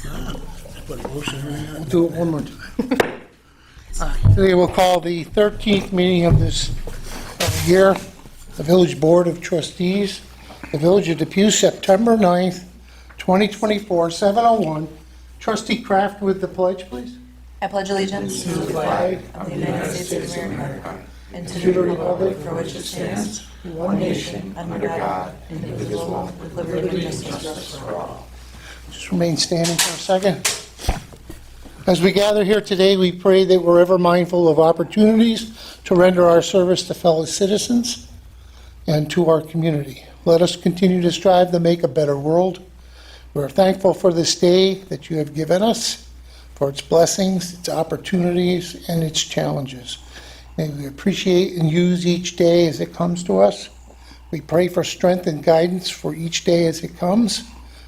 We'll do it one more time. Today we'll call the 13th meeting of this year, the Village Board of Trustees, the Village of Depew, September 9th, 2024, 7:01. Trustee Kraft with the pledge, please. I pledge allegiance to the flag of the United States of America and to the republic for which it stands, one nation, under God, indivisible, with liberty and justice for all. Just remain standing for a second. As we gather here today, we pray that we're ever mindful of opportunities to render our service to fellow citizens and to our community. Let us continue to strive to make a better world. We're thankful for this day that you have given us, for its blessings, its opportunities, and its challenges. May we appreciate and use each day as it comes to us. We pray for strength and guidance for each day as it comes,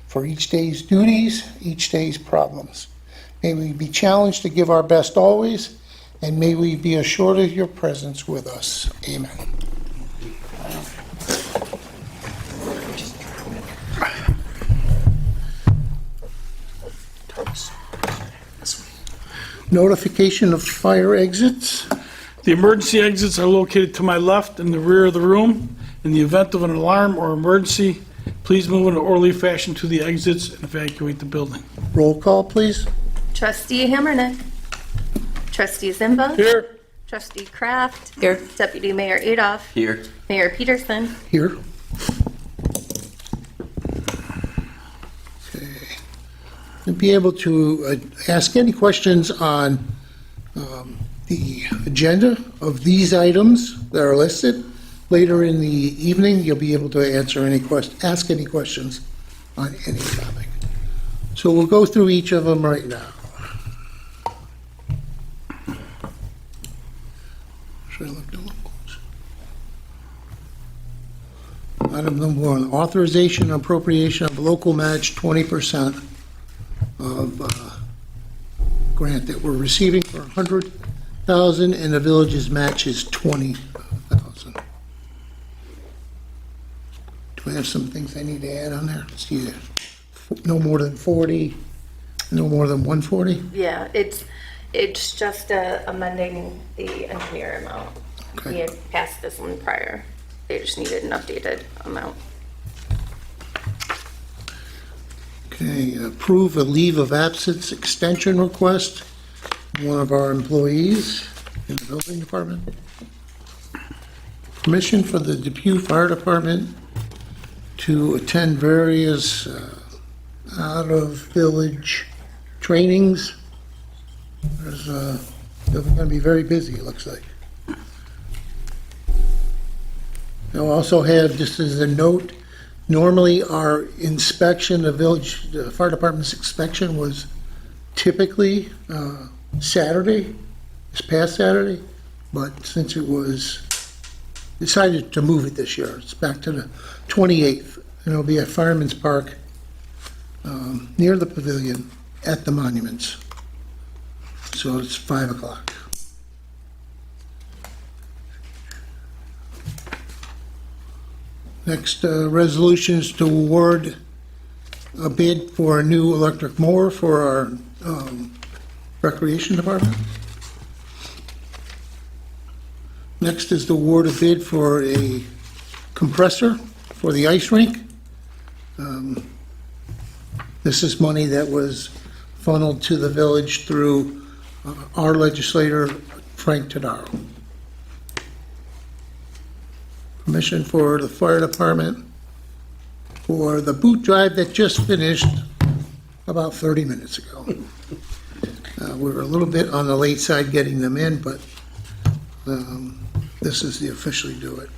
for each day's duties, each day's problems. May we be challenged to give our best always, and may we be assured of your presence with us. Amen. Notification of fire exits. The emergency exits are located to my left in the rear of the room. In the event of an alarm or emergency, please move in an orderly fashion to the exits and evacuate the building. Roll call, please. Trustee Hammernick. Trustee Zimba. Here. Trustee Kraft. Here. Deputy Mayor Adolph. Here. Mayor Peterson. Here. Okay. To be able to ask any questions on the agenda of these items that are listed. Later in the evening, you'll be able to ask any questions on any topic. So we'll go through each of them right now. Should I look them up? Item number one, authorization and appropriation of local match 20% of grant that we're receiving for $100,000 and the village's match is $20,000. Do I have some things I need to add on there? Let's see, no more than 40, no more than 140? Yeah, it's just amending the engineer amount. Okay. We had passed this one prior. They just needed an updated amount. Okay, approve a leave of absence extension request, one of our employees in the building department. Permission for the Depew Fire Department to attend various out-of-village trainings. They're going to be very busy, it looks like. They'll also have, just as a note, normally our inspection, the fire department's inspection was typically Saturday, this past Saturday, but since it was decided to move it this year, it's back to the 28th, and it'll be at Fireman's Park near the pavilion at the monuments. So it's 5 o'clock. Next resolution is to award a bid for a new electric mower for our recreation department. Next is to award a bid for a compressor for the ice rink. This is money that was funneled to the village through our legislator, Frank Tadaro. Permission for the fire department for the boot drive that just finished about 30 minutes ago. We were a little bit on the late side getting them in, but this is the officially do it.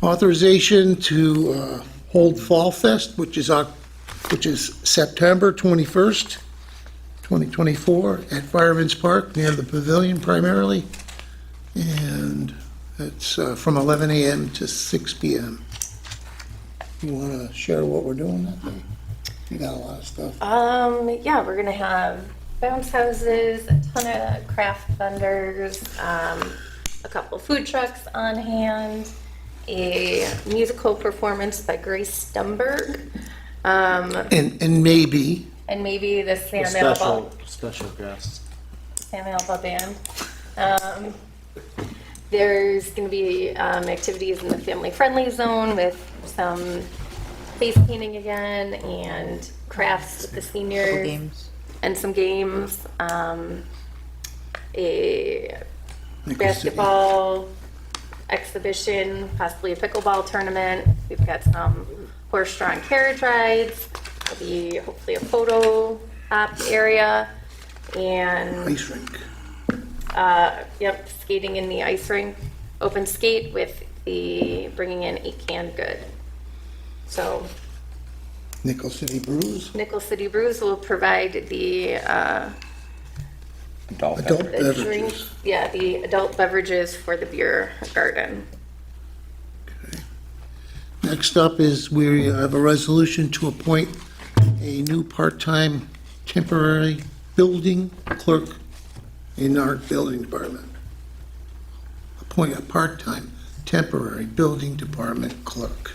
Authorization to hold Fall Fest, which is September 21st, 2024, at Fireman's Park near the pavilion primarily, and it's from 11 a.m. to 6 p.m. You want to share what we're doing that day? You got a lot of stuff. Yeah, we're gonna have bounce houses, a ton of craft vendors, a couple food trucks on hand, a musical performance by Grace Stumberg, And maybe, And maybe the Sam Special guest. Alba band. There's going to be activities in the family-friendly zone with some face painting again and crafts with the seniors. Games. And some games. A City. basketball exhibition, possibly a pickleball tournament. We've got some horse-drawn carriage rides. There'll be hopefully a photo op area and ice rink. yep, skating in the ice rink, open skate with the bringing in a canned good. So Nickel City Brews. Nickel City Brews will provide the Adult the beverages. drinks, yeah, the adult beverages for the beer garden. Next up is we have a resolution to appoint a new part-time temporary building clerk in our building department. Appoint a part-time temporary building department clerk.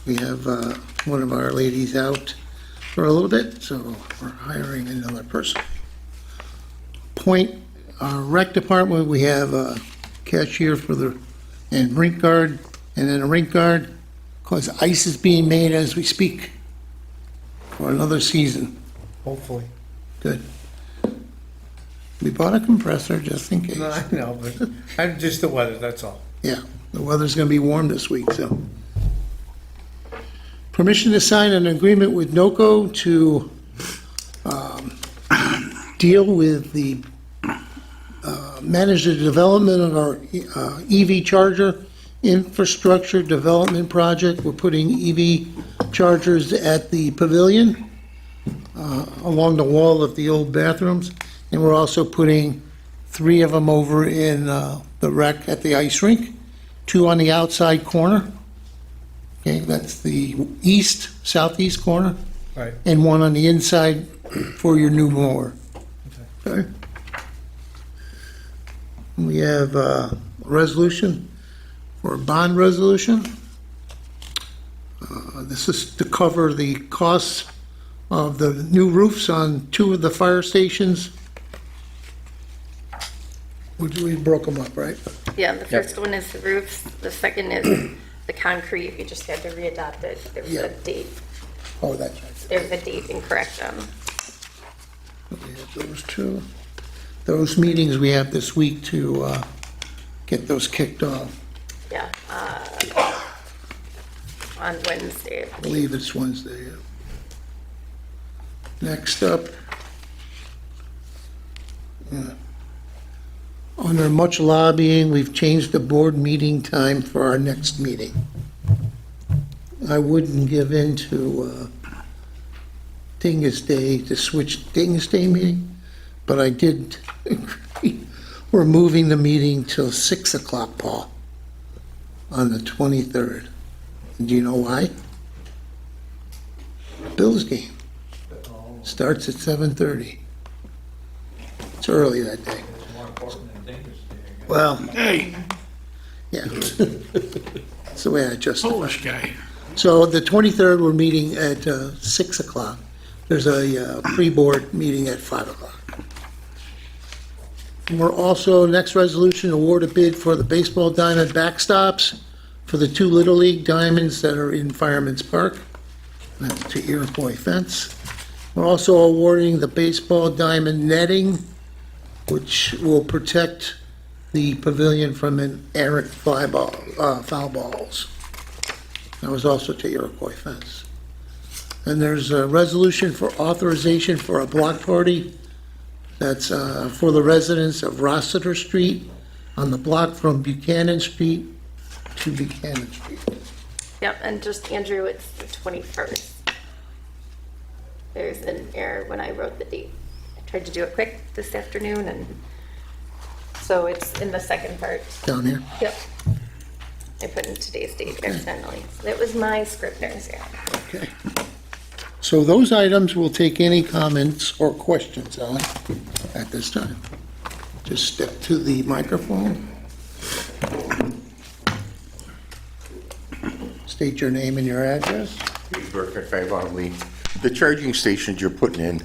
We have one of our ladies out for a little bit, so we're hiring another person. Appoint our rec department, we have a cashier for the, and rink guard, and then a rink guard, because ice is being made as we speak for another season. Hopefully. Good. We bought a compressor just in case. No, I know, but I'm just the weather, that's all. Yeah, the weather's gonna be warm this week, so. Permission to sign an agreement with NOCO to deal with the, manage the development of our EV charger infrastructure development project. We're putting EV chargers at the pavilion along the wall of the old bathrooms, and we're also putting 3 of them over in the rec at the ice rink, 2 on the outside corner. Okay, that's the southeast corner, Right. and 1 on the inside for your new mower. Okay. We have a resolution, or a bond resolution. This is to cover the costs of the new roofs on 2 of the fire stations. We broke them up, right? Yeah, the first one is the roofs, the second is the concrete, we just had to readopt it. There was Yeah. a date, Oh, that's right. there was a date incorrect. We have those 2. Those meetings we have this week to get those kicked off. Yeah, on Wednesday. I believe it's Wednesday, yeah. Next up, under much lobbying, we've changed the board meeting time for our next meeting. I wouldn't give in to Dingus Day, to switch Dingus Day meeting, but I did agree. We're moving the meeting till 6 o'clock, Paul, on the 23rd. Do you know why? Bills game. Starts at 7:30. It's early that day. Well, Hey, yeah. That's the way I justify it. Polish guy. So the 23rd, we're meeting at 6 o'clock. There's a pre-board meeting at 5 o'clock. And we're also, next resolution, award a bid for the baseball diamond backstops for the 2 Little League diamonds that are in Fireman's Park. That's to Iroquois Fence. We're also awarding the baseball diamond netting, which will protect the pavilion from an errant foul balls. That was also to Iroquois Fence. And there's a resolution for authorization for a block party that's for the residents of Rossiter Street on the block from Buchanan Street to Buchanan Street. Yep, and just, Andrew, it's the 21st. There's an error when I wrote the date. I tried to do it quick this afternoon, and so it's in the second part. Down here. Yep. I put in today's date accidentally. That was my scrivener's error. Okay. So those items we'll take any comments or questions on at this time. Just step to the microphone. State your name and your address. The charging stations you're putting in,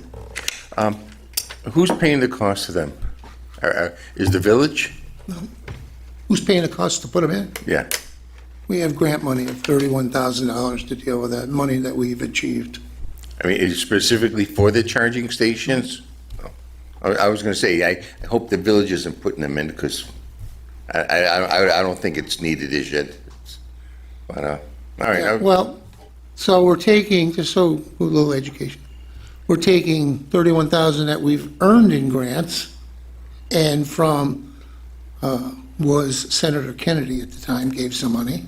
who's paying the cost of them? Is the village? Who's paying the cost to put them in? Yeah. We have grant money of $31,000 to deal with that, money that we've achieved. I mean, is it specifically for the charging stations? I was gonna say, I hope the village isn't putting them in, because I don't think it's needed as yet. But, all right. Well, so we're taking, just so, a little education, we're taking 31,000 that we've earned in grants, and from, was Senator Kennedy at the time, gave some money,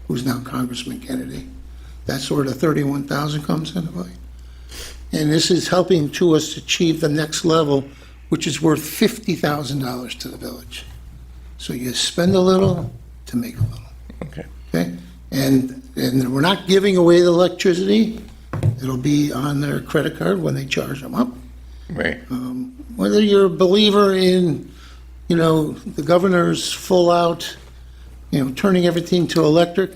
who's now Congressman Kennedy. That's where the 31,000 comes into play. And this is helping to us achieve the next level, which is worth $50,000 to the village. So you spend a little to make a little. Okay. Okay? And we're not giving away the electricity. It'll be on their credit card when they charge them up. Right. Whether you're a believer in, the governor's full out, turning everything to electric,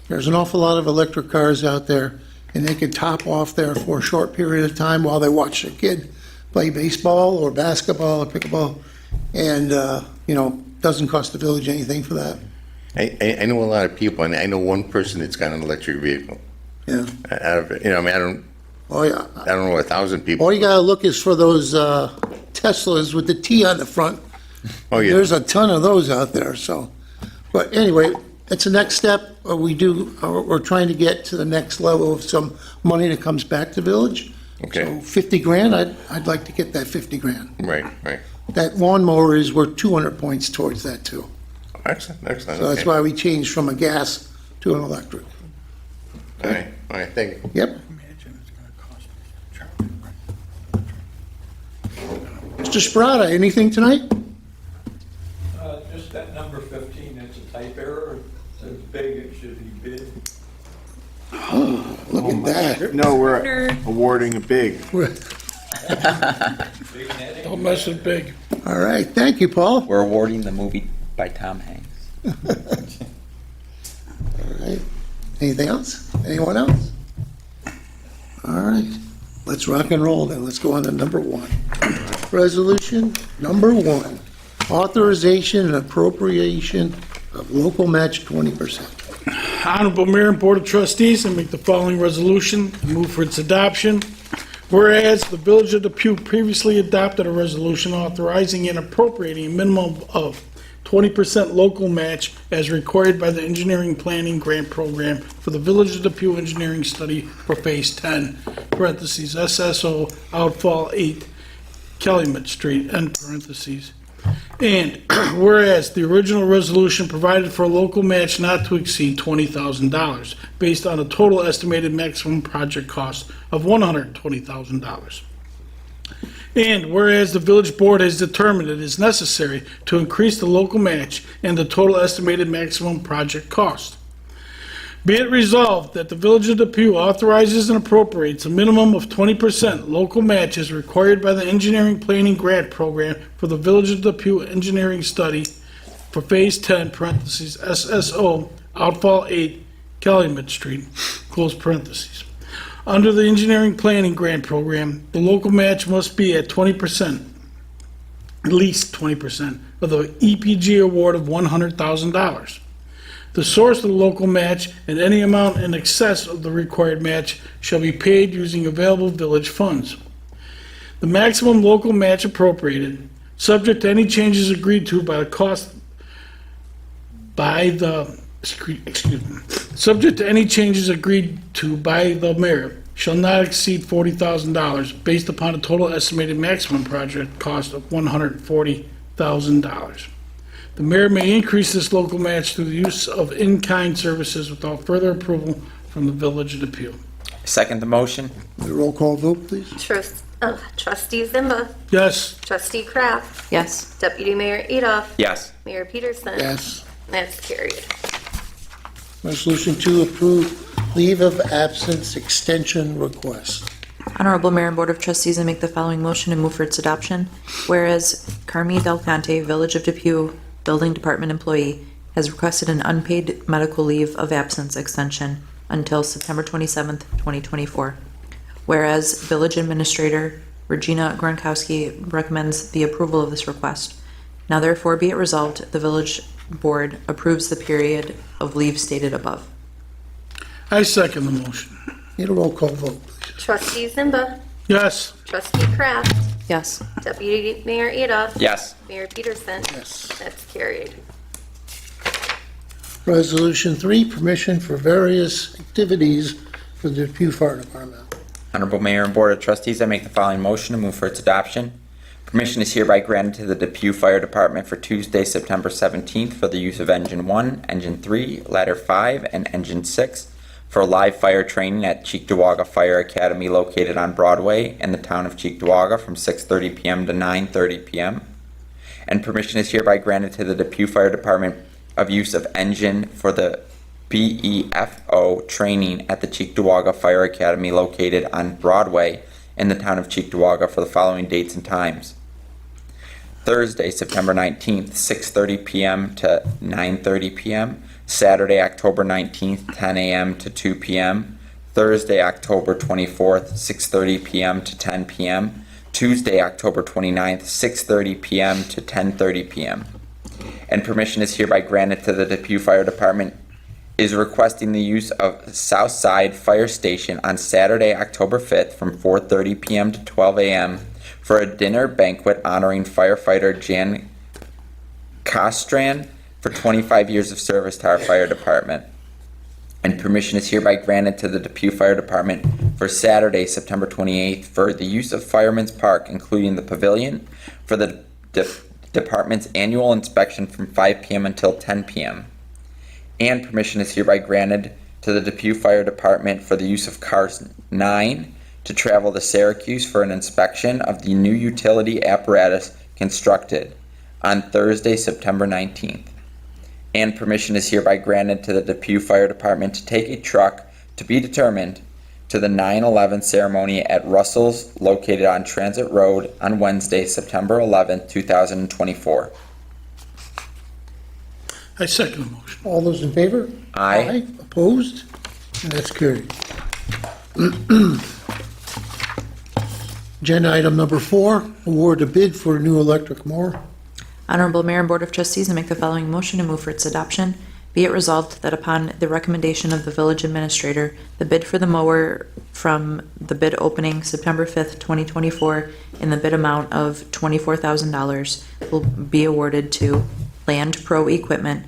there's an awful lot of electric cars out there, and they could top off there for a short period of time while they watch their kid play baseball or basketball or pickleball. And, doesn't cost the village anything for that. I know a lot of people, and I know one person that's got an electric vehicle. Yeah. Out of it, I don't Oh, yeah. I don't know, 1,000 people. All you gotta look is for those Teslas with the T on the front. Oh, yeah. There's a ton of those out there, so. But anyway, it's the next step. We're trying to get to the next level of some money that comes back to village. Okay. So 50 grand, I'd like to get that 50 grand. Right. That lawnmower is worth 200 points towards that too. Excellent. So that's Okay. why we changed from a gas to an electric. All right, thank you. Yep. Mr. Sprata, anything tonight? Just that number 15, it's a type error. It says big, it should be bid. Look at that. No, we're awarding a big. Big netting. Don't mess with big. All right, thank you, Paul. We're awarding the movie by Tom Hanks. All right. Anything else? Anyone else? All right. Let's rock and roll then. Let's go on to number one. Resolution number one, authorization and appropriation of local match 20%. Honorable Mayor and Board of Trustees, I make the following resolution, move for its adoption. Whereas the Village of Depew previously adopted a resolution authorizing and appropriating a minimum of 20% local match as required by the Engineering Planning Grant Program for the Village of Depew Engineering Study for Phase 10, parentheses, SSO, Outfall 8, Calumet Street, end parentheses. And whereas the original resolution provided for a local match not to exceed $20,000 based on a total estimated maximum project cost of $120,000. And whereas the village board has determined it is necessary to increase the local match and the total estimated maximum project cost. Be it resolved that the Village of Depew authorizes and appropriates a minimum of 20% local match as required by the Engineering Planning Grant Program for the Village of Depew Engineering Study for Phase 10, parentheses, SSO, Outfall 8, Calumet Street, close parentheses. Under the Engineering Planning Grant Program, the local match must be at 20%, at least 20%, of the EPG award of $100,000. The source of the local match and any amount in excess of the required match shall be paid using available village funds. The maximum local match appropriated, subject to any changes agreed to by the cost by the, subject to any changes agreed to by the mayor, shall not exceed $40,000 based upon a total estimated maximum project cost of $140,000. The mayor may increase this local match through the use of in-kind services without further approval from the Village of Depew. Second the motion? The roll call vote, please. Trustee Zimba, Yes. Trustee Kraft, Yes. Deputy Mayor Adolph, Yes. Mayor Peterson. Yes. That's carried. Resolution two, approve leave of absence extension request. Honorable Mayor and Board of Trustees, I make the following motion and move for its adoption. Whereas Carmi Del Conte, Village of Depew Building Department employee, has requested an unpaid medical leave of absence extension until September 27th, 2024. Whereas Village Administrator Regina Gronkowski recommends the approval of this request. Now therefore be it resolved, the Village Board approves the period of leave stated above. I second the motion. Need a roll call vote, please. Trustee Zimba. Yes. Trustee Kraft. Yes. Deputy Mayor Adolph. Yes. Mayor Peterson. Yes. That's carried. Resolution 3, permission for various activities for the Depew Fire Department. Honorable Mayor and Board of Trustees, I make the following motion and move for its adoption. Permission is hereby granted to the Depew Fire Department for Tuesday, September 17th for the use of Engine 1, Engine 3, Ladder 5, and Engine 6 for live fire training at Cheektowaga Fire Academy located on Broadway in the town of Cheektowaga from 6:30 p.m. to 9:30 p.m. And permission is hereby granted to the Depew Fire Department of use of engine for the BEFO training at the Cheektowaga Fire Academy located on Broadway in the town of Cheektowaga for the following dates and times. Thursday, September 19th, 6:30 p.m. to 9:30 p.m. Saturday, October 19th, 10 a.m. to 2 p.m. Thursday, October 24th, 6:30 p.m. to 10 p.m. Tuesday, October 29th, 6:30 p.m. to 10:30 p.m. And permission is hereby granted to the Depew Fire Department is requesting the use of Southside Fire Station on Saturday, October 5th from 4:30 p.m. to 12 a.m. for a dinner banquet honoring firefighter Jan Kostran for 25 years of service to our fire department. And permission is hereby granted to the Depew Fire Department for Saturday, September 28th for the use of Fireman's Park, including the pavilion, for the department's annual inspection from 5 p.m. until 10 p.m. And permission is hereby granted to the Depew Fire Department for the use of Cars 9 to travel to Syracuse for an inspection of the new utility apparatus constructed on Thursday, September 19th. And permission is hereby granted to the Depew Fire Department to take a truck to be determined to the 9/11 ceremony at Russell's located on Transit Road on Wednesday, September 11th, 2024. I second the motion. All those in favor? Aye. Opposed? And that's carried. Agenda item number 4, award a bid for a new electric mower. Honorable Mayor and Board of Trustees, I make the following motion and move for its adoption. Be it resolved that upon the recommendation of the Village Administrator, the bid for the mower from the bid opening September 5th, 2024, in the bid amount of $24,000 will be awarded to Land Pro Equipment,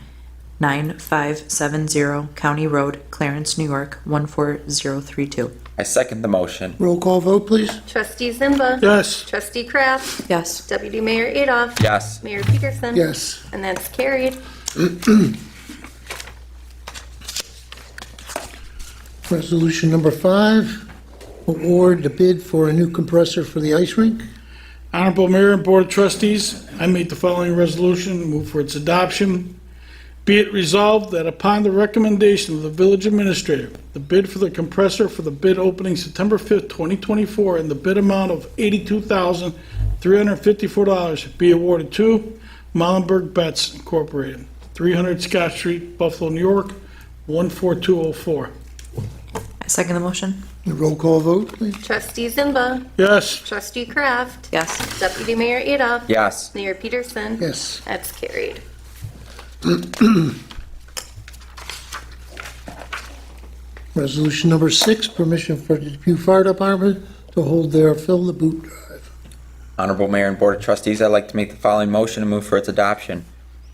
9570 County Road, Clarence, New York, 14032. I second the motion. Roll call vote, please. Trustee Zimba. Yes. Trustee Kraft. Yes. Deputy Mayor Adolph. Yes. Mayor Peterson. Yes. And that's carried. Resolution number 5, award the bid for a new compressor for the ice rink. Honorable Mayor and Board of Trustees, I make the following resolution, move for its adoption. Be it resolved that upon the recommendation of the village administrator, the bid for the compressor for the bid opening September 5th, 2024, in the bid amount of $82,354 be awarded to Mollenberg Betts Incorporated, 300 Scott Street, Buffalo, New York, 14204. I second the motion. Roll call vote, please. Trustee Zimba. Yes. Trustee Kraft. Yes. Deputy Mayor Adolph. Yes. Mayor Peterson. Yes. That's carried. Resolution number 6, permission for the Depew Fire Department to hold their Fill the Boot drive. Honorable Mayor and Board of Trustees, I'd like to make the following motion and move for its adoption.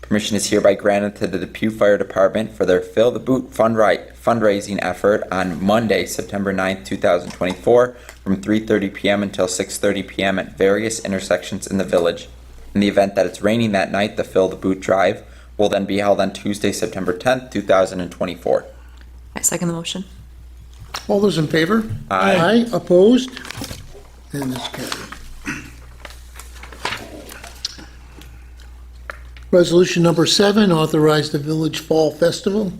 Permission is hereby granted to the Depew Fire Department for their Fill the Boot fundraising effort on Monday, September 9th, 2024, from 3:30 p.m. until 6:30 p.m. at various intersections in the village. In the event that it's raining that night, the Fill the Boot drive will then be held on Tuesday, September 10th, 2024. I second the motion. All those in favor? Aye. Opposed? And it's carried. Resolution number 7, authorize the Village Fall Festival.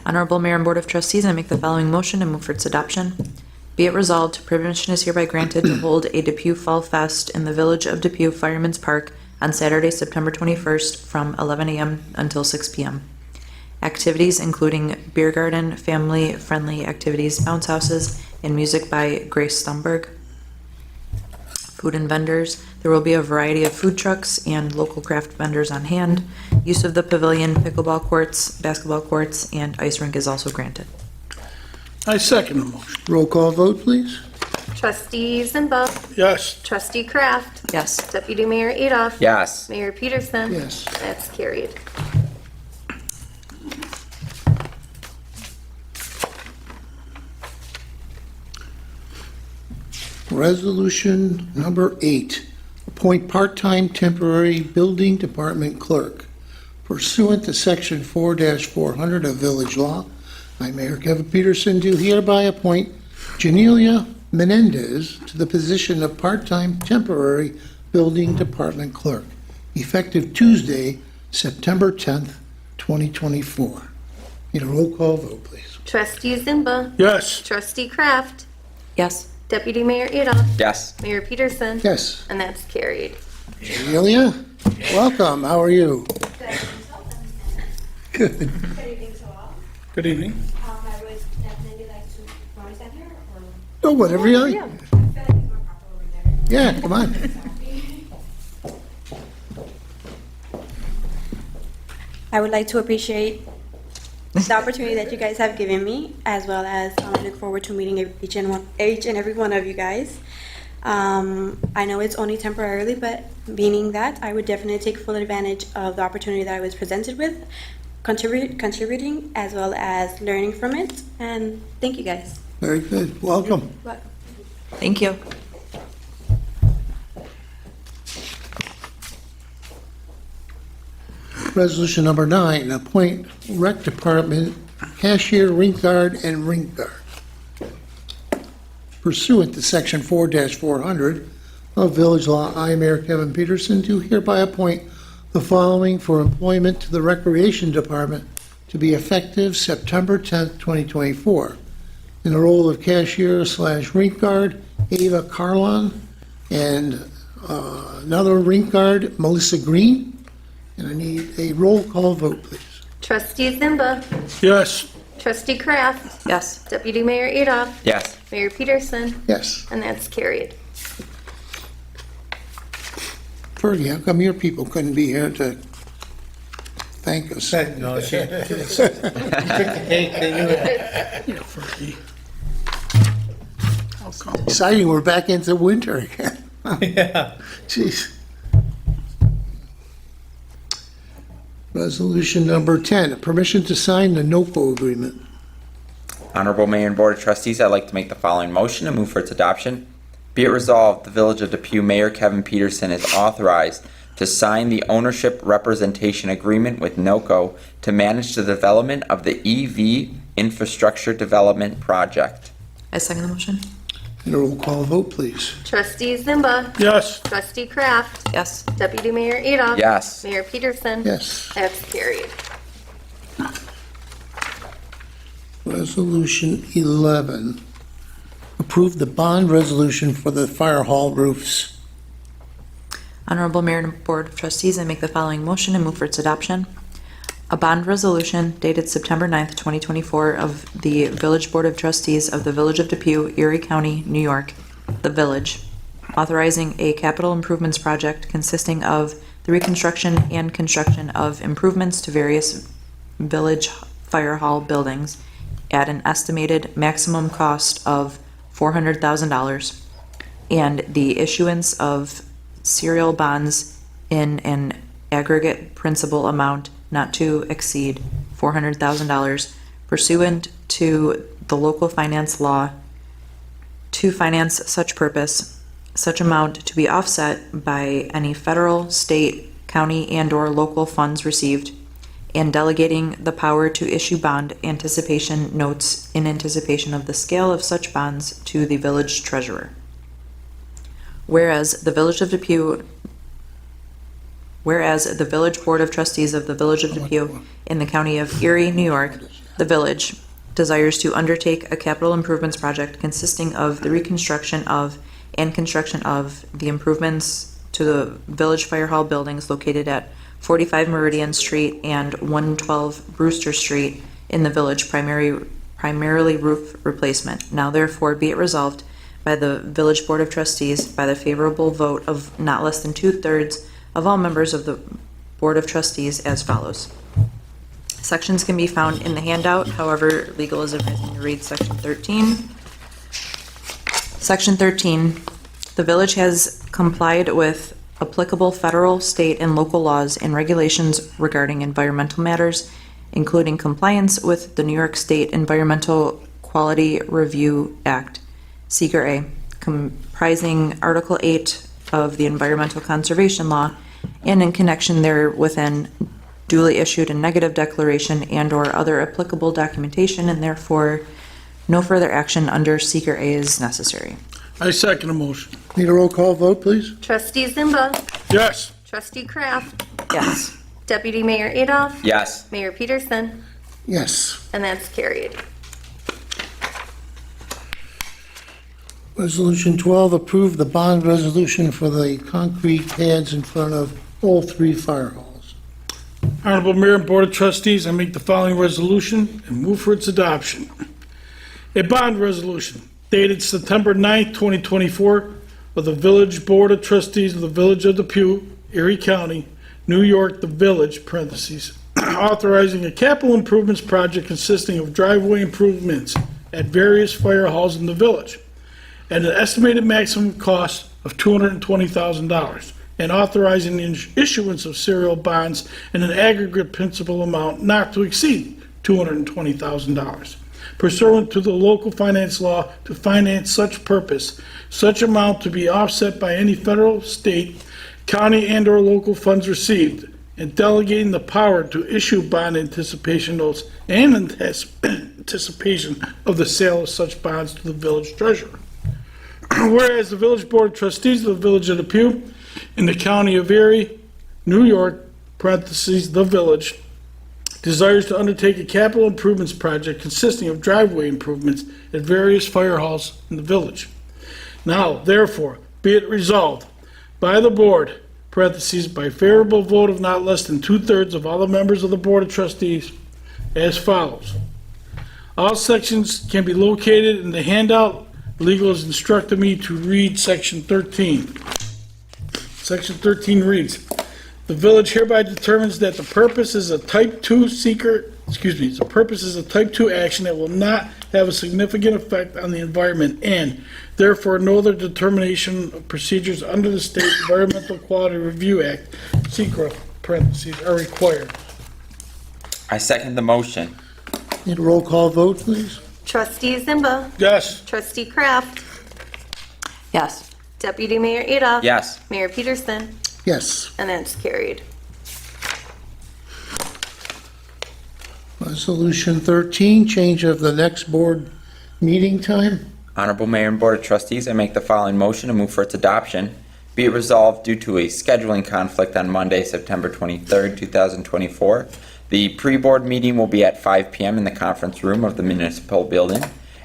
Honorable Mayor and Board of Trustees, I make the following motion and move for its adoption. Be it resolved, permission is hereby granted to hold a Depew Fall Fest in the Village of Depew Fireman's Park on Saturday, September 21st from 11 a.m. until 6 p.m. Activities including beer garden, family-friendly activities, bounce houses, and music by Grace Stumberg. Food and vendors. There will be a variety of food trucks and local craft vendors on hand. Use of the pavilion, pickleball courts, basketball courts, and ice rink is also granted. I second the motion. Roll call vote, please. Trustee Zimba. Yes. Trustee Kraft. Yes. Deputy Mayor Adolph. Yes. Mayor Peterson. Yes. That's carried. Resolution number 8, appoint part-time temporary building department clerk. Pursuant to Section 4-400 of Village Law, I, Mayor Kevin Peterson, do hereby appoint Janelia Menendez to the position of part-time temporary building department clerk, effective Tuesday, September 10th, 2024. Need a roll call vote, please. Trustee Zimba. Yes. Trustee Kraft. Yes. Deputy Mayor Adolph. Yes. Mayor Peterson. Yes. And that's carried. Janelia, welcome. How are you? Good. Good evening to all. Good evening. I would definitely like to, want me to stand here or? Oh, whatever you like. I feel like it's more proper over there. Yeah, come on. I would like to appreciate the opportunity that you guys have given me, as well as I look forward to meeting each and every one of you guys. I know it's only temporarily, but meaning that I would definitely take full advantage of the opportunity that I was presented with, contributing as well as learning from it. And thank you guys. Very good. Welcome. Thank you. Resolution number 9, appoint rec department cashier, rink guard, and rink guard. Pursuant to Section 4-400 of Village Law, I, Mayor Kevin Peterson, do hereby appoint the following for employment to the Recreation Department to be effective September 10th, 2024. In the role of cashier/rink guard, Ava Carlon, and another rink guard, Melissa Green. And I need a roll call vote, please. Trustee Zimba. Yes. Trustee Kraft. Yes. Deputy Mayor Adolph. Yes. Mayor Peterson. Yes. And that's carried. Fergie, how come your people couldn't be here to thank us? No, she took the cake, they knew it. Yeah, Fergie. How come? Exciting, we're back into winter again. Yeah. Jeez. Resolution number 10, permission to sign the NOCO agreement. Honorable Mayor and Board of Trustees, I'd like to make the following motion and move for its adoption. Be it resolved, the Village of Depew Mayor Kevin Peterson is authorized to sign the ownership representation agreement with NOCO to manage the development of the EV infrastructure development project. I second the motion. And a roll call vote, please. Trustee Zimba. Yes. Trustee Kraft. Yes. Deputy Mayor Adolph. Yes. Mayor Peterson. Yes. That's carried. Resolution 11, approve the bond resolution for the fire hall roofs. Honorable Mayor and Board of Trustees, I make the following motion and move for its adoption. A bond resolution dated September 9th, 2024 of the Village Board of Trustees of the Village of Depew, Erie County, New York, the Village, authorizing a capital improvements project consisting of the reconstruction and construction of improvements to various village fire hall buildings at an estimated maximum cost of $400,000 and the issuance of serial bonds in an aggregate principal amount not to exceed $400,000 pursuant to the local finance law to finance such purpose, such amount to be offset by any federal, state, county, and/or local funds received, and delegating the power to issue bond anticipation notes in anticipation of the scale of such bonds to the village treasurer. Whereas the Village Board of Trustees of the Village of Depew in the County of Erie, New York, the Village desires to undertake a capital improvements project consisting of the reconstruction of and construction of the improvements to the Village Fire Hall buildings located at 45 Meridian Street, and 112 Brewster Street in the village, primarily roof replacement. Now therefore be it resolved by the Village Board of Trustees by the favorable vote of not less than 2/3 of all members of the Board of Trustees as follows. Sections can be found in the handout, however, legal is advising to read Section 13. Section 13, the village has complied with applicable federal, state, and local laws and regulations regarding environmental matters, including compliance with the New York State Environmental Quality Review Act, Seeker A, comprising Article 8 of the Environmental Conservation Law, and in connection therewithin duly issued a negative declaration and/or other applicable documentation, and therefore no further action under Seeker A is necessary. I second the motion. Need a roll call vote, please? Trustee Zimba. Yes. Trustee Kraft. Yes. Deputy Mayor Adolph. Yes. Mayor Peterson. Yes. And that's carried. Resolution 12, approve the bond resolution for the concrete pads in front of all three fire halls. Honorable Mayor and Board of Trustees, I make the following resolution and move for its adoption. A bond resolution dated September 9th, 2024, of the Village Board of Trustees of the Village of Depew, Erie County, New York, the Village, parentheses, authorizing a capital improvements project consisting of driveway improvements at various fire halls in the village at an estimated maximum cost of $220,000, and authorizing the issuance of serial bonds in an aggregate principal amount not to exceed $220,000, pursuant to the local finance law to finance such purpose, such amount to be offset by any federal, state, county, and/or local funds received, and delegating the power to issue bond anticipation notes and anticipation of the sale of such bonds to the village treasurer. Whereas the Village Board of Trustees of the Village of Depew in the County of Erie, New York, parentheses, the Village, desires to undertake a capital improvements project consisting of driveway improvements at various fire halls in the village. Now, therefore, be it resolved by the board, parentheses, by favorable vote of not less than 2/3 of all the members of the Board of Trustees, as follows. All sections can be located in the handout. Legal has instructed me to read Section 13. Section 13 reads, the village hereby determines that the purpose is a type 2 the purpose is a type 2 action that will not have a significant effect on the environment, and therefore no other determination of procedures under the State Environmental Quality Review Act, SECRA, parentheses, are required. I second the motion. Need a roll call vote, please? Trustee Zimba. Yes. Trustee Kraft. Yes. Deputy Mayor Adolph. Yes. Mayor Peterson. Yes. And that's carried. Resolution 13, change of the next board meeting time. Honorable Mayor and Board of Trustees, I make the following motion and move for its adoption. Be it resolved, due to a scheduling conflict on Monday, September 23rd, 2024, the pre-board meeting will be at 5 p.m. in the conference room of the municipal building,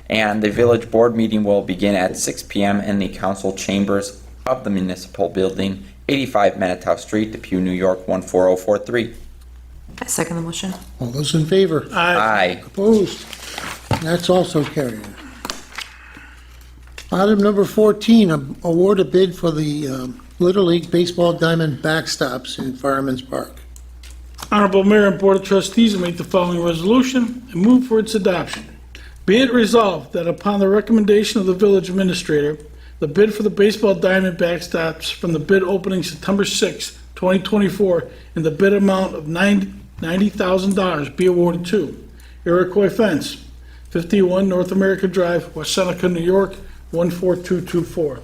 and the village board meeting will begin at 6 p.m. in the council chambers of the municipal building, 85 Manitow Street, Depew, New York, 14043. I second the motion. All those in favor? Aye. Opposed? That's also carried. Item number 14, award a bid for the Little League Baseball Diamond backstops in Fireman's Park. Honorable Mayor and Board of Trustees, I make the following resolution and move for its adoption. Be it resolved that upon the recommendation of the village administrator, the bid for the baseball diamond backstops from the bid opening September 6, 2024, in the bid amount of $90,000 be awarded to Iroquois Fence, 51 North America Drive, West Seneca, New York, 14224.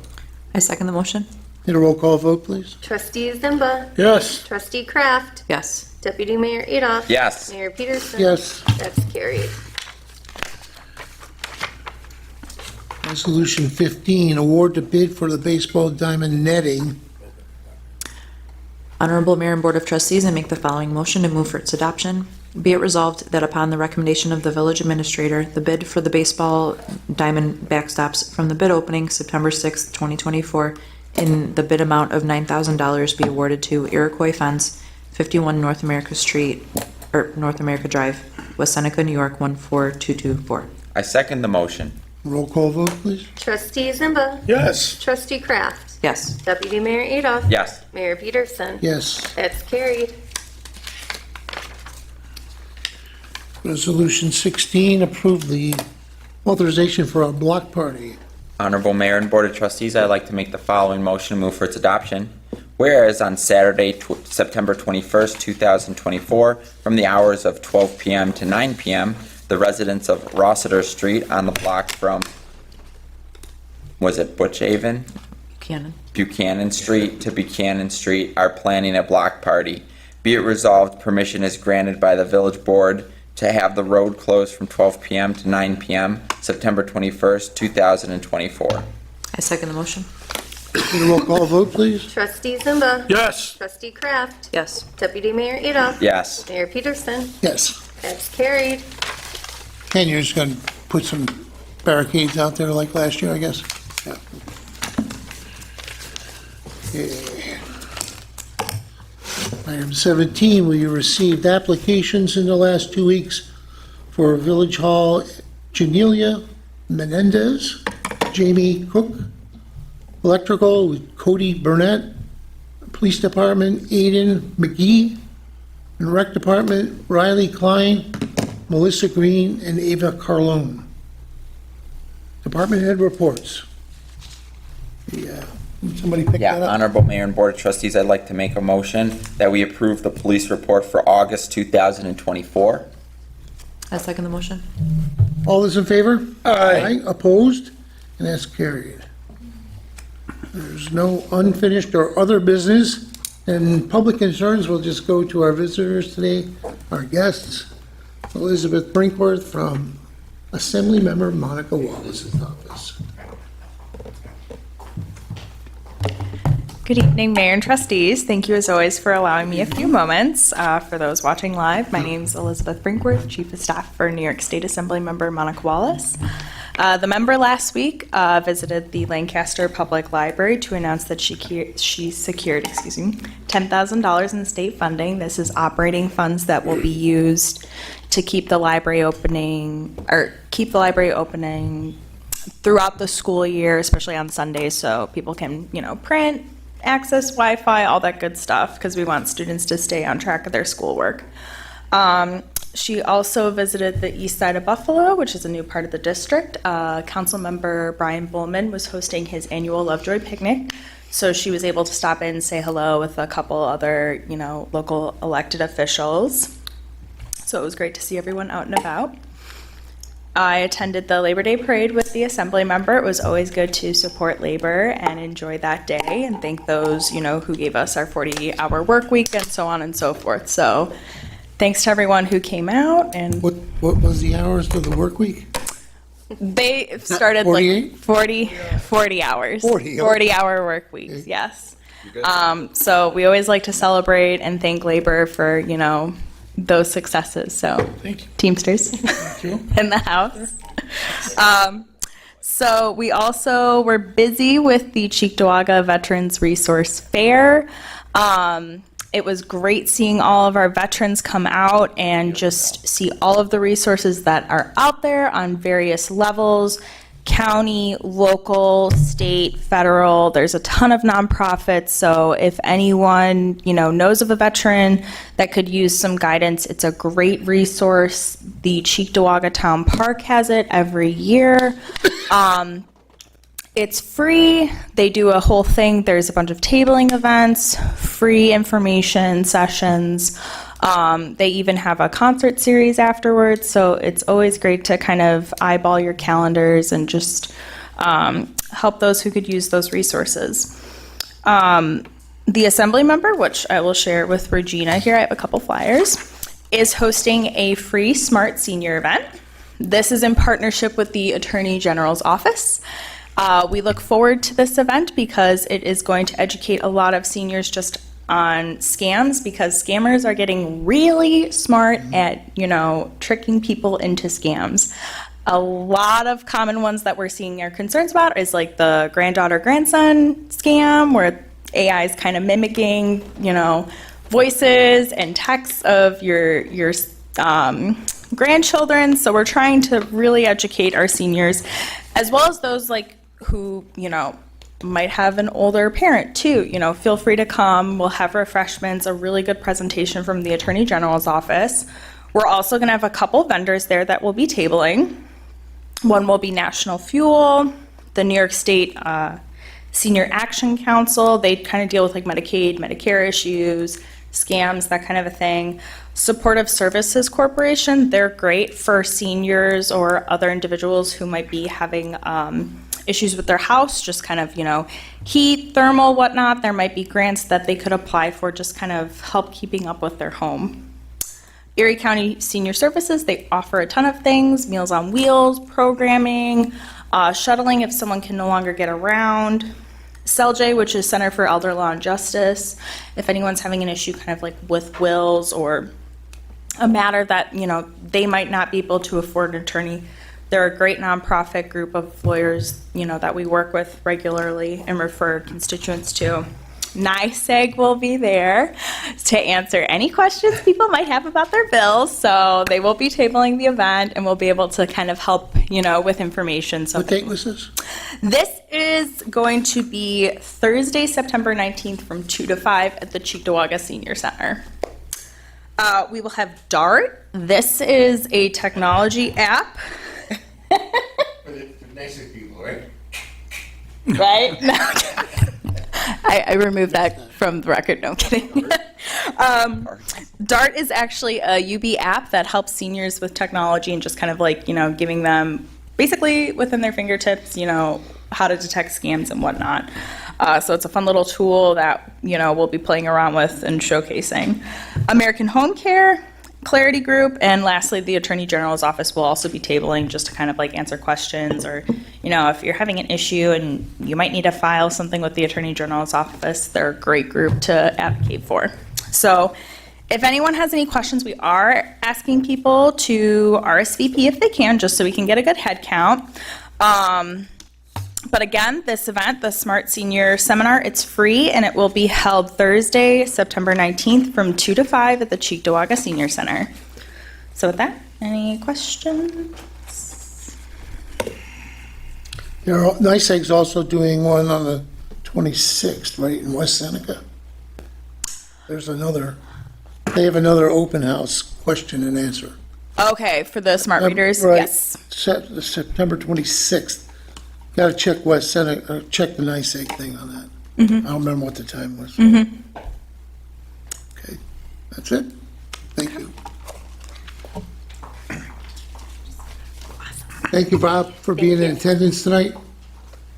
I second the motion. Need a roll call vote, please? Trustee Zimba. Yes. Trustee Kraft. Yes. Deputy Mayor Adolph. Yes. Mayor Peterson. Yes. That's carried. Resolution 15, award to bid for the baseball diamond netting. Honorable Mayor and Board of Trustees, I make the following motion and move for its adoption. Be it resolved that upon the recommendation of the village administrator, the bid for the baseball diamond backstops from the bid opening September 6, 2024, in the bid amount of $9,000 be awarded to Iroquois Fence, 51 North America Street, or North America Drive, West Seneca, New York, 14224. I second the motion. Roll call vote, please. Trustee Zimba. Yes. Trustee Kraft. Yes. Deputy Mayor Adolph. Yes. Mayor Peterson. Yes. That's carried. Resolution 16, approve the authorization for a block party. Honorable Mayor and Board of Trustees, I'd like to make the following motion and move for its adoption. Whereas on Saturday, September 21st, 2024, from the hours of 12 p.m. to 9 p.m., the residents of Rossiter Street on the block from, was it Butchaven? Buchanan Street to Buchanan Street are planning a block party. Be it resolved, permission is granted by the village board to have the road closed from 12 p.m. to 9 p.m., September 21st, 2024. I second the motion. Need a roll call vote, please? Trustee Zimba. Yes. Trustee Kraft. Yes. Deputy Mayor Adolph. Yes. Mayor Peterson. Yes. That's carried. And you're just going to put some barricades out there like last year, I guess? Yeah. Okay. Item 17, we received applications in the last 2 weeks for Village Hall, Janelia Menendez, Jamie Cook, Electrical with Cody Burnett, Police Department, Aiden McGee, and Rec Department, Riley Klein, Melissa Green, and Ava Carlone. Department head reports. Yeah, somebody pick Yeah, that up? Honorable Mayor and Board of Trustees, I'd like to make a motion that we approve the police report for August 2024. I second the motion. All those in favor? Aye. Opposed? And that's carried. There's no unfinished or other business, and public concerns will just go to our visitors today, our guests. Elizabeth Brinkworth from Assemblymember Monica Wallace's office. Good evening, Mayor and Trustees. Thank you as always for allowing me a few moments. For those watching live, my name is Elizabeth Brinkworth, Chief of Staff for New York State Assembly Member Monica Wallace. The member last week visited the Lancaster Public Library to announce that she secured $10,000 in state funding. This is operating funds that will be used to keep the library opening throughout the school year, especially on Sundays, so people can, print, access Wi-Fi, all that good stuff, because we want students to stay on track of their schoolwork. She also visited the east side of Buffalo, which is a new part of the district. Councilmember Brian Bullman was hosting his annual Lovejoy picnic, so she was able to stop in and say hello with a couple other, local elected officials. So it was great to see everyone out and about. I attended the Labor Day Parade with the Assembly member. It was always good to support labor and enjoy that day and thank those, who gave us our 40-hour work week and so on and so forth. So thanks to everyone who came out. And What was the hours of the work week? they started 48? like 40 hours. 40, okay. 40-hour work weeks, yes. So we always like to celebrate and thank labor for, those successes. So Thank you. Teamsters in the house. So we also were busy with the Cheektowaga Veterans Resource Fair. It was great seeing all of our veterans come out and just see all of the resources that are out there on various levels, county, local, state, federal. There's a ton of nonprofits, so if anyone, knows of a veteran that could use some guidance, it's a great resource. The Cheektowaga Town Park has it every year. It's free. They do a whole thing. There's a bunch of tabling events, free information sessions. They even have a concert series afterwards, so it's always great to kind of eyeball your calendars and just help those who could use those resources. The Assembly member, which I will share with Regina here, I have a couple flyers, is hosting a free Smart Senior event. This is in partnership with the Attorney General's office. We look forward to this event because it is going to educate a lot of seniors just on scams, because scammers are getting really smart at, tricking people into scams. A lot of common ones that we're seeing our concerns about is like the granddaughter-grandson scam, where AI is kind of mimicking, voices and texts of your grandchildren. So we're trying to really educate our seniors, as well as those like who, might have an older parent too. Feel free to come. We'll have refreshments, a really good presentation from the Attorney General's office. We're also going to have a couple vendors there that will be tabling. One will be National Fuel, the New York State Senior Action Council. They kind of deal with like Medicaid, Medicare issues, scams, that kind of a thing. Supportive Services Corporation, they're great for seniors or other individuals who might be having issues with their house, just kind of, heat, thermal, whatnot. There might be grants that they could apply for, just kind of help keeping up with their home. Erie County Senior Services, they offer a ton of things, Meals on Wheels, programming, shuttling if someone can no longer get around. CELJ, which is Center for Elder Law and Justice, if anyone's having an issue kind of like with wills or a matter that, they might not be able to afford an attorney. They're a great nonprofit group of lawyers, that we work with regularly and refer constituents to. NYSEG will be there to answer any questions people might have about their bills. So they will be tabling the event and we'll be able to kind of help, with information. So What date was this? this is going to be Thursday, September 19th from 2 to 5 at the Cheektowaga Senior Center. We will have DART. This is a technology app. For the nicer people, right? Right? No. I removed that from the record. No, I'm kidding. DART is actually a UB app that helps seniors with technology and just kind of like, giving them basically within their fingertips, how to detect scams and whatnot. So it's a fun little tool that, we'll be playing around with and showcasing. American Home Care, Clarity Group, and lastly, the Attorney General's office will also be tabling just to kind of like answer questions or, if you're having an issue and you might need to file something with the Attorney General's office, they're a great group to advocate for. So if anyone has any questions, we are asking people to RSVP if they can, just so we can get a good head count. But again, this event, the Smart Senior Seminar, it's free and it will be held Thursday, September 19th from 2 to 5 at the Cheektowaga Senior Center. So with that, any questions? NYSEG's also doing one on the 26th, right, in West Seneca. They have another open house question and answer. Okay, for the smart readers, Right. yes. September 26th. Got to check West Seneca, check the NYSEG thing on that. I don't remember what the time was. Okay, that's it. Thank you. Thank you, Bob, for being in attendance tonight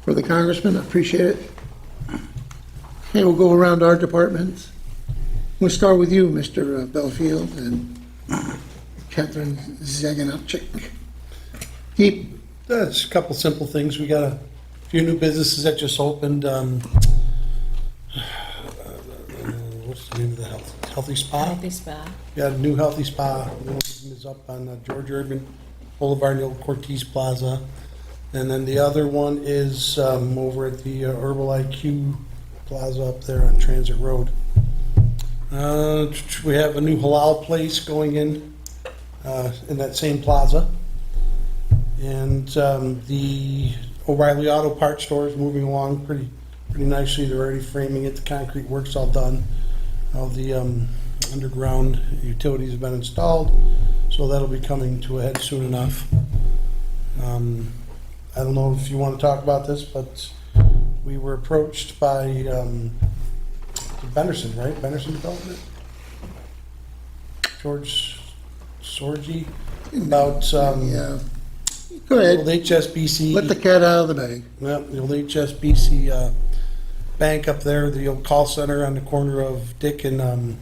for the congressman. I appreciate it. Okay, we'll go around our departments. We'll start with you, Mr. Belfield and Catherine Zaganachik. Keep. That's a couple simple things. We got a few new businesses that just opened. What's the name of the Healthy Spa? Healthy Spa. We got a new Healthy Spa. One is up on George Urban Boulevard, the old Cortez Plaza. And then the other one is over at the Herbal IQ Plaza up there on Transit Road. We have a new halal place going in that same plaza. And the O'Reilly Auto Parts store is moving along pretty nicely. They're already framing it. The concrete work's all done. All the underground utilities have been installed, so that'll be coming to a head soon enough. I don't know if you want to talk about this, but we were approached by Benderson, right? Benderson Development? George Sorgi about Yeah. Go the old ahead. HSBC. Let the cat out of the bag. Yeah, the old HSBC bank up there, the old call center on the corner of Dick and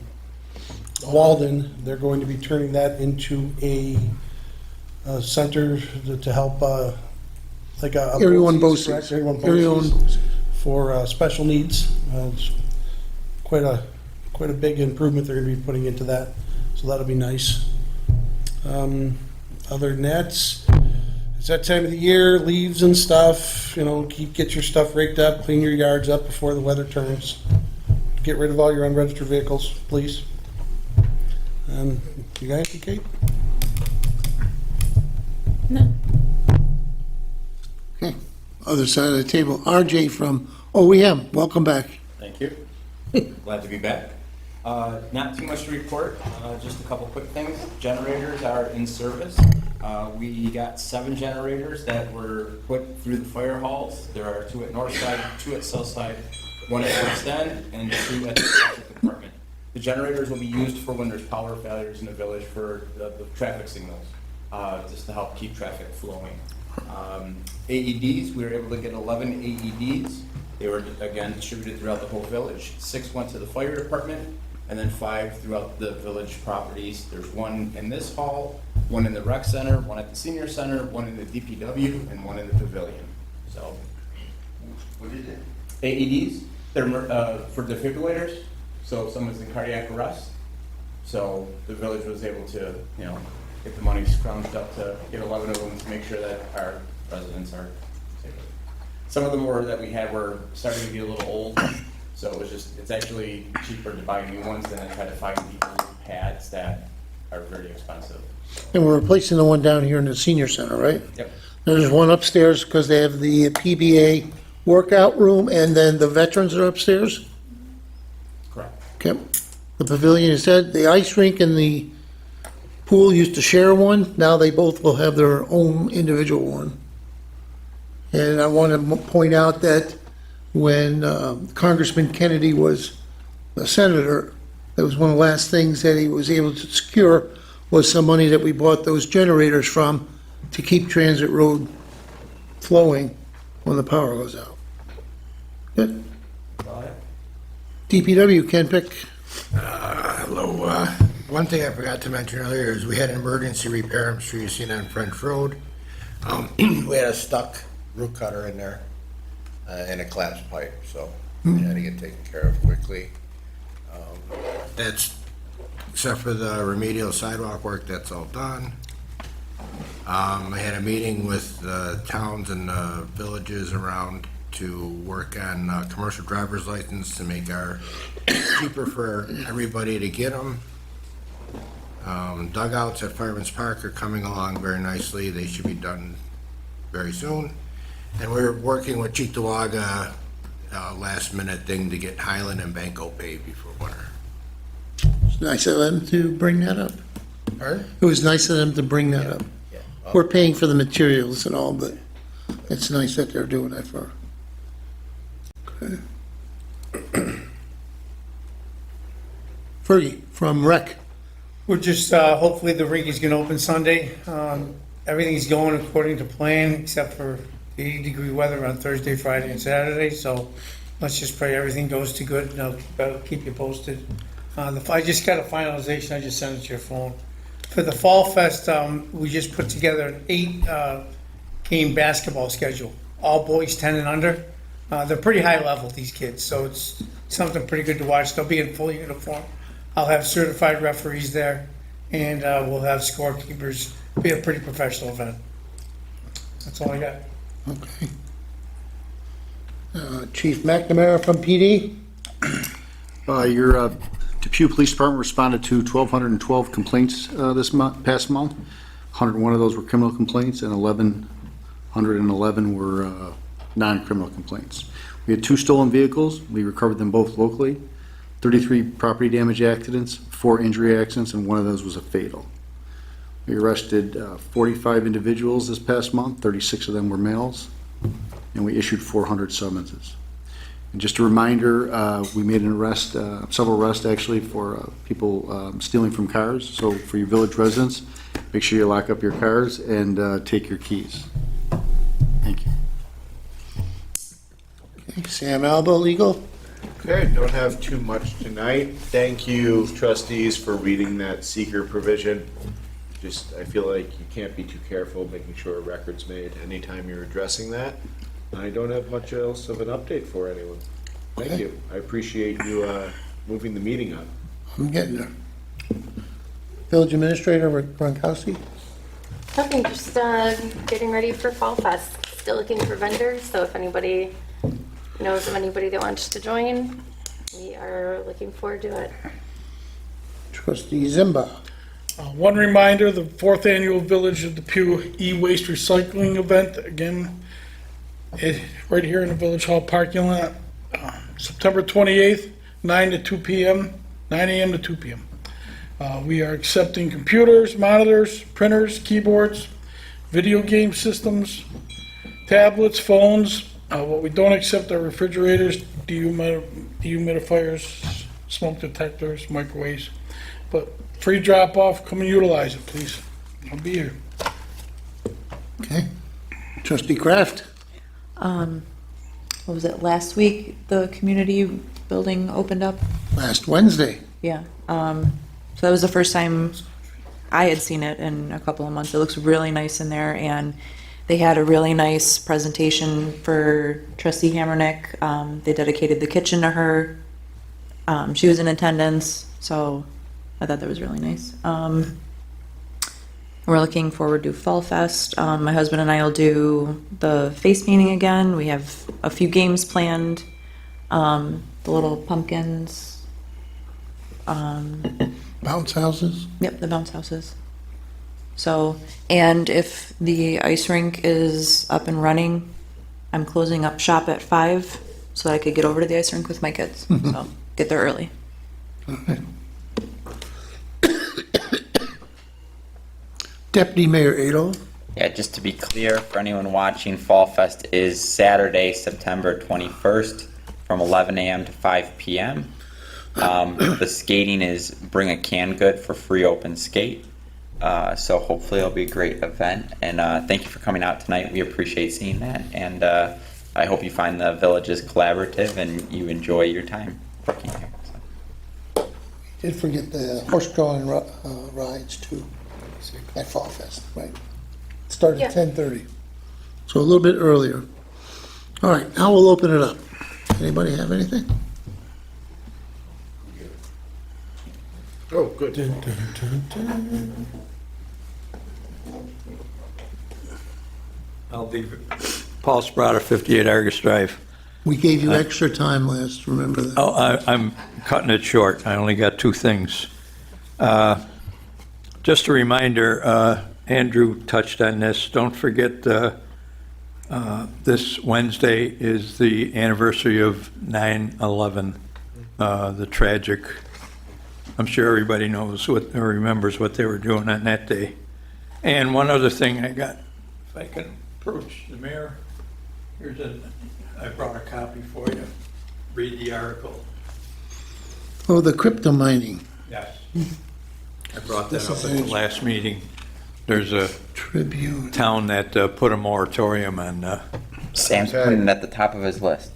Walden. They're going to be turning that into a center to help, like a Everyone BOCES, BOCES. correct? Everyone Everyone BOCES for special needs. It's quite a big improvement they're going to be putting into that, so that'll be nice. Other than that, it's that time of the year, leaves and stuff, get your stuff raked up, clean your yards up before the weather turns. get rid of all your unregistered vehicles, please. And you guys, Kate? Okay, other side of the table, RJ from OEM, welcome back. Thank you. Glad to be back. Not too much to report, just a couple quick things. Generators are in service. We got 7 generators that were put through the fire halls. There are 2 at north side, 2 at south side, 1 at west end, and 2 at the electric department. The generators will be used for when there's power failures in the village for the traffic signals, just to help keep traffic flowing. AEDs, we were able to get 11 AEDs. They were, again, distributed throughout the whole village. 6 went to the fire department, and then 5 throughout the village properties. There's 1 in this hall, 1 in the rec center, 1 at the senior center, 1 in the DPW, and 1 in the pavilion. So, What is it? AEDs, they're for defibrillators, so if someone's in cardiac arrest. So the village was able to, get the money scrounged up to get 11 of them to make sure that our residents are safe. Some of them that we had were starting to get a little old, so it's actually cheaper to buy new ones than to try to find these pads that are very expensive. And we're replacing the one down here in the senior center, right? Yep. There's one upstairs because they have the PBA workout room, and then the veterans are upstairs? Correct. Okay. The pavilion is said, the ice rink and the pool used to share one, now they both will have their own individual one. And I want to point out that when Congressman Kennedy was a senator, that was one of the last things that he was able to secure was some money that we bought those generators from to keep Transit Road flowing when the power goes out. Good. DPW, Ken Pick. Hello. One thing I forgot to mention earlier is we had an emergency repair, I'm sure you've seen on French Road. We had a stuck root cutter in there and a collapsed pipe, so we had to get taken care of quickly. That's, except for the remedial sidewalk work, that's all done. I had a meeting with the towns and villages around to work on commercial driver's license to make our cheaper for everybody to get them. Dugouts at Fireman's Park are coming along very nicely. They should be done very soon. And we're working with Cheektowaga, last minute thing to get Highland and Banco paved before winter. It's nice of them to bring that up. Pardon? It was nice of them to bring that up. Yeah. We're paying for the materials and all, but it's nice that they're doing that for. Okay. Fergie from Rec. We're just, hopefully the rink is gonna open Sunday. Everything's going according to plan, except for 80-degree weather on Thursday, Friday, and Saturday, so let's just pray everything goes to good, and I'll keep you posted. I just got a finalization, I just sent it to your phone. For the Fall Fest, we just put together an 8-game basketball schedule, all boys 10 and under. They're pretty high level, these kids, so it's something pretty good to watch. They'll be in full uniform. I'll have certified referees there, and we'll have scorekeepers. Be a pretty professional event. That's all I got. Okay. Chief McNamara from PD. Your Depew Police Department responded to 1,212 complaints past month. 101 of those were criminal complaints, and 1,111 were non-criminal complaints. We had 2 stolen vehicles. We recovered them both locally. 33 property damage accidents, 4 injury accidents, and 1 of those was a fatal. We arrested 45 individuals this past month. 36 of them were males, and we issued 400 summonses. And just a reminder, we made an arrest, several arrests actually, for people stealing from cars. So for your village residents, make sure you lock up your cars and take your keys. Thank you. Okay, Sam Alba, Legal. Okay, don't have too much tonight. Thank you, trustees, for reading that seeker provision. I feel like you can't be too careful making sure a record's made anytime you're addressing that. I don't have much else of an update for anyone. Thank you. I appreciate you moving the meeting up. I'm getting there. Village Administrator Gronkowski. Nothing, just getting ready for Fall Fest. Still looking for vendors, so if anybody knows of anybody that wants to join, we are looking forward to it. Trustee Zimba. One reminder, the 4th Annual Village of Depew e-waste recycling event, again, right here in the Village Hall parking lot, September 28th, 9 to 2 p.m., 9 a.m. to 2 p.m. We are accepting computers, monitors, printers, keyboards, video game systems, tablets, phones. What we don't accept are refrigerators, dehumidifiers, smoke detectors, microwaves. But free drop-off, come and utilize it, please. I'll be here. Okay. Trustee Kraft. What was it, last week, the community building opened up? Last Wednesday. Yeah. So that was the first time I had seen it in a couple of months. It looks really nice in there, and they had a really nice presentation for Trustee Hammernick. They dedicated the kitchen to her. She was in attendance, so I thought that was really nice. We're looking forward to Fall Fest. My husband and I will do the face painting again. We have a few games planned. The little pumpkins. Bounce houses. Yep, the bounce houses. So, and if the ice rink is up and running, I'm closing up shop at 5 so that I could get over to the ice rink with my kids. So, get there early. Deputy Mayor Adolf. Yeah, just to be clear, for anyone watching, Fall Fest is Saturday, September 21st from 11 a.m. to 5 p.m. The skating is bring a canned good for free open skate. So hopefully it'll be a great event. And thank you for coming out tonight. We appreciate seeing that. And I hope you find the villages collaborative and you enjoy your time working here. So. Did forget the horse-drawn rides too at Fall Fest, right? Started at 10:30, so a little bit earlier. All right, now we'll open it up. Anybody have anything? Oh, good. I'll be Paul Sprotter, 58 Argus Drive. We gave you extra time last, remember that? Oh, I'm cutting it short. I only got 2 things. Just a reminder, Andrew touched on this. Don't forget this Wednesday is the anniversary of 9/11, the tragic. I'm sure everybody knows or remembers what they were doing on that day. And one other thing I got, if I can approach the mayor, I brought a copy for you. Read the article. Oh, the crypto mining. Yes. I brought that up at the last meeting. There's a Tribune town that put a moratorium on. Sam's putting it at the top of his list.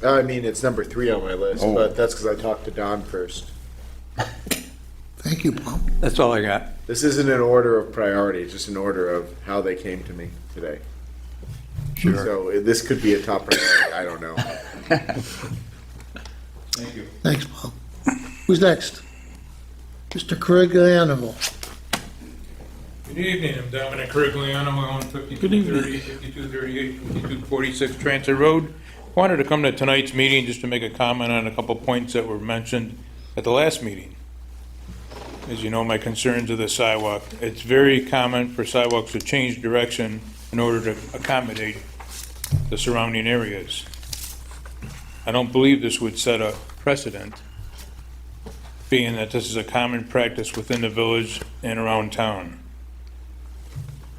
I mean, it's number 3 on my list, Oh. but that's because I talked to Don first. Thank you, Paul. That's all I got. This isn't an order of priority, it's just an order of how they came to me today. Sure. So this could be a top priority, I don't know. Thank you. Thanks, Paul. Who's next? Mr. Corigliano. Good evening, I'm Dominic Corigliano, I own 5230, 5238, 5246 Transit Road. Wanted to come to tonight's meeting just to make a comment on a couple points that were mentioned at the last meeting. As you know, my concerns of the sidewalk. It's very common for sidewalks to change direction in order to accommodate the surrounding areas. I don't believe this would set a precedent, being that this is a common practice within the village and around town.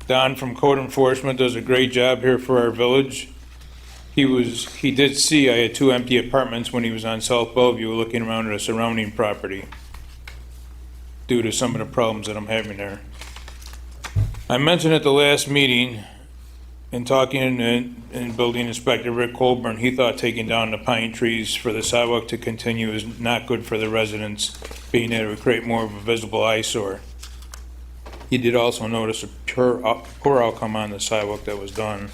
Don from Code Enforcement does a great job here for our village. He did see I had 2 empty apartments when he was on South Bellevue looking around at a surrounding property due to some of the problems that I'm having there. I mentioned at the last meeting, in talking and building inspector Rick Colburn, he thought taking down the pine trees for the sidewalk to continue is not good for the residents, being that it would create more of a visible eyesore. He did also notice a poor outcome on the sidewalk that was done.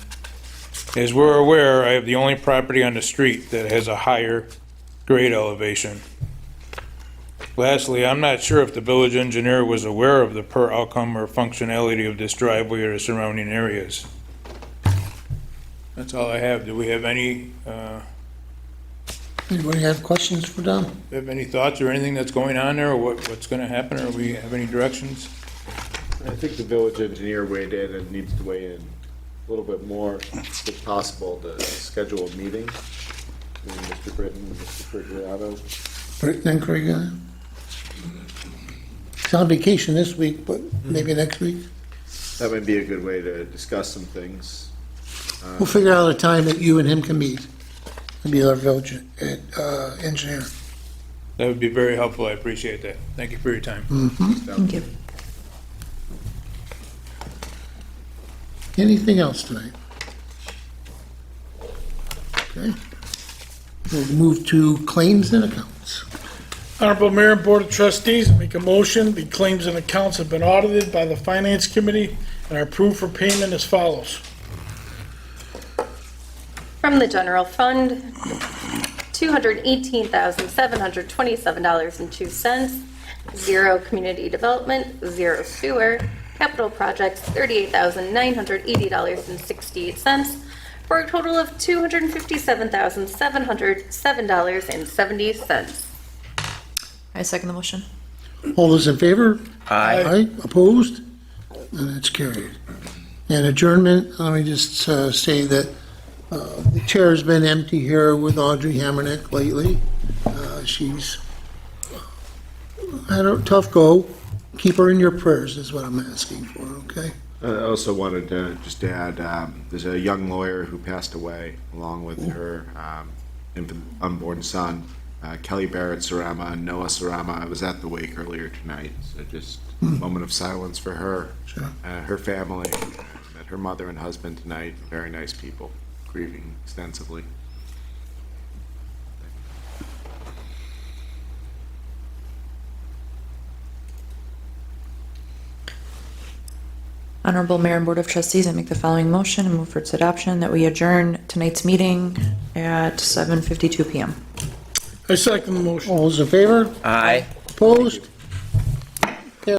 As we're aware, I have the only property on the street that has a higher grade elevation. Lastly, I'm not sure if the village engineer was aware of the poor outcome or functionality of this driveway or the surrounding areas. That's all I have. Do we have any Anybody have questions for Dom? Do you have any thoughts or anything that's going on there, or what's gonna happen, or we have any directions? I think the village engineer weighed in and needs to weigh in a little bit more, if possible, to schedule a meeting between Mr. Britton and Mr. Frigiano. Right then, Craig? He's on vacation this week, but maybe next week. That might be a good way to discuss some things. We'll figure out a time that you and him can meet. And be our village engineer. That would be very helpful, I appreciate that. Thank you for your time. Thank you. Anything else tonight? Okay. We'll move to claims and accounts. Honorable Mayor and Board of Trustees, I make a motion, the claims and accounts have been audited by the Finance Committee and are approved for payment as follows. From the general fund, $218,727.02. Zero community development, zero sewer. Capital projects, $38,980.68, for a total of $257,707.70. I second the motion. All those in favor? Aye. Opposed? And it's carried. And adjournment, let me just say that the chair's been empty here with Audrey Hammernick lately. She's had a tough go. Keep her in your prayers is what I'm asking for, okay? I also wanted to just add, there's a young lawyer who passed away along with her infant unborn son, Kelly Barrett Sarama and Noah Sarama. I was at the wake earlier tonight, so just a moment of silence for her, her family, met her mother and husband tonight. Very nice people, grieving extensively. Honorable Mayor and Board of Trustees, I make the following motion and move for its adoption that we adjourn tonight's meeting at 7:52 PM. I second the motion. All those in favor? Aye. Opposed?